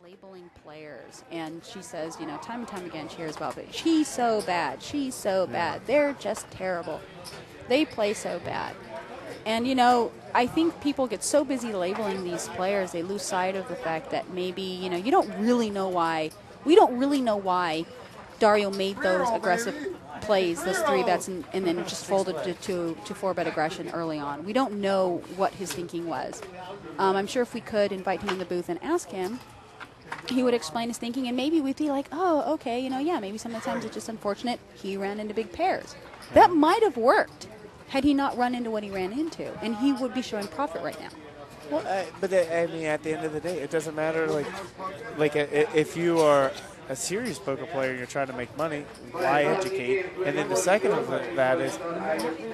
labeling players, and she says, you know, time and time again, she hears about it. She's so bad. She's so bad. They're just terrible. They play so bad. And, you know, I think people get so busy labeling these players, they lose sight of the fact that maybe, you know, you don't really know why. We don't really know why Dario made those aggressive plays, those 3-bets, and then just folded to 4-bet aggression early on. We don't know what his thinking was. I'm sure if we could invite him in the booth and ask him, he would explain his thinking, and maybe we'd be like, oh, okay, you know, yeah, maybe sometimes it's just unfortunate he ran into big pairs. That might have worked had he not run into what he ran into, and he would be showing profit right now. Well, but I mean, at the end of the day, it doesn't matter. Like if you are a serious poker player and you're trying to make money, why educate? And then the second of that is,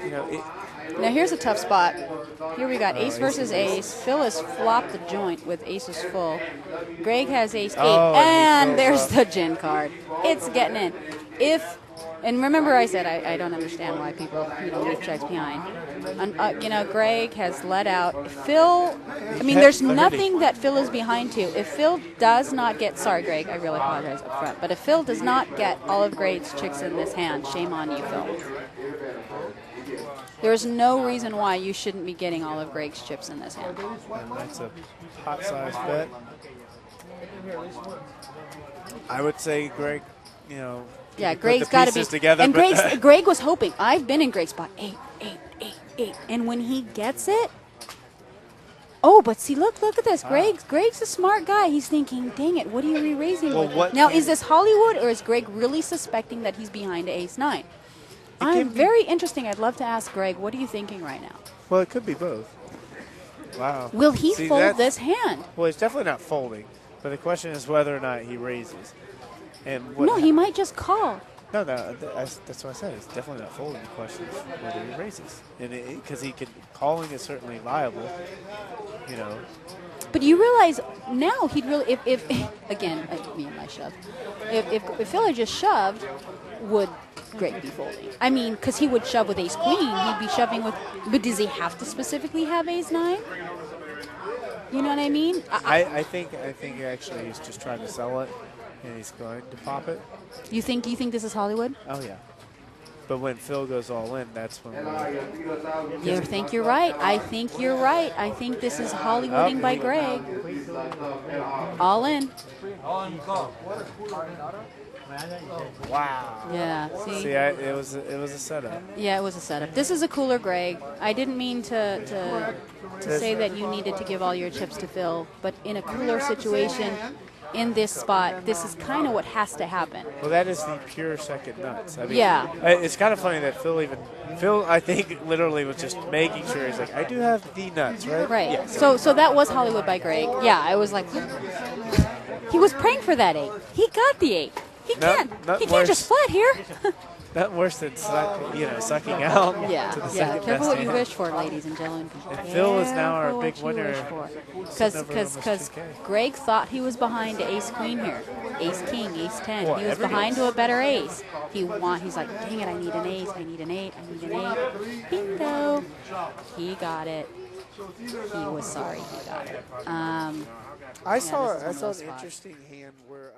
you know. Now here's a tough spot. Here we got ace versus ace. Phil has flopped the joint with aces full. Greg has ace 8, and there's the gin card. It's getting in. And remember I said I don't understand why people, you know, leave checks behind. You know, Greg has let out. If Phil, I mean, there's nothing that Phil is behind to. If Phil does not get, sorry, Greg, I really apologize up front, but if Phil does not get all of Greg's chicks in this hand, shame on you, Phil. There's no reason why you shouldn't be getting all of Greg's chips in this hand. And that's a hot-sized bet. I would say Greg, you know. Yeah, Greg's got to be together, and Greg was hoping. I've been in Greg's spot. 8, 8, 8, 8. And when he gets it, oh, but see, look at this. Greg's a smart guy. He's thinking, dang it, what are you re-raising with? Now, is this Hollywood, or is Greg really suspecting that he's behind ace 9? I'm very interesting. I'd love to ask Greg, what are you thinking right now? Well, it could be both. Wow. Will he fold this hand? Well, he's definitely not folding. But the question is whether or not he raises. And no, he might just call. No, that's what I said. It's definitely not folding. The question is whether he raises. Because calling is certainly viable, you know. But you realize now he'd really, if again, me and my shove, if Phil had just shoved, would Greg be folding? I mean, because he would shove with ace queen, he'd be shoving with, but does he have to specifically have ace 9? You know what I mean? I think actually he's just trying to sell it, and he's going to pop it. You think this is Hollywood? Oh yeah. But when Phil goes all in, that's when you think you're right. I think you're right. I think this is Hollywooding by Greg. All in. Wow. Yeah. See, it was a setup. Yeah, it was a setup. This is a cooler Greg. I didn't mean to say that you needed to give all your chips to Phil, but in a cooler situation, in this spot, this is kind of what has to happen. Well, that is the pure second nuts. I mean, yeah. It's kind of funny that Phil, I think, literally was just making sure. He's like, I do have the nuts, right? Right. Yeah. So that was Hollywood by Greg. Yeah, I was like, he was praying for that 8. He got the 8. He can't just flat here. Not worse than sucking out. Yeah, to the yeah. Careful what you wish for, ladies and gentlemen. And Phil is now our big winner. Because Greg thought he was behind to ace queen here, ace king, ace 10. He was behind to a better ace. He's like, dang it, I need an ace, I need an 8, I need an 8. Bingo. He got it. He was sorry he got it. I saw an interesting hand where.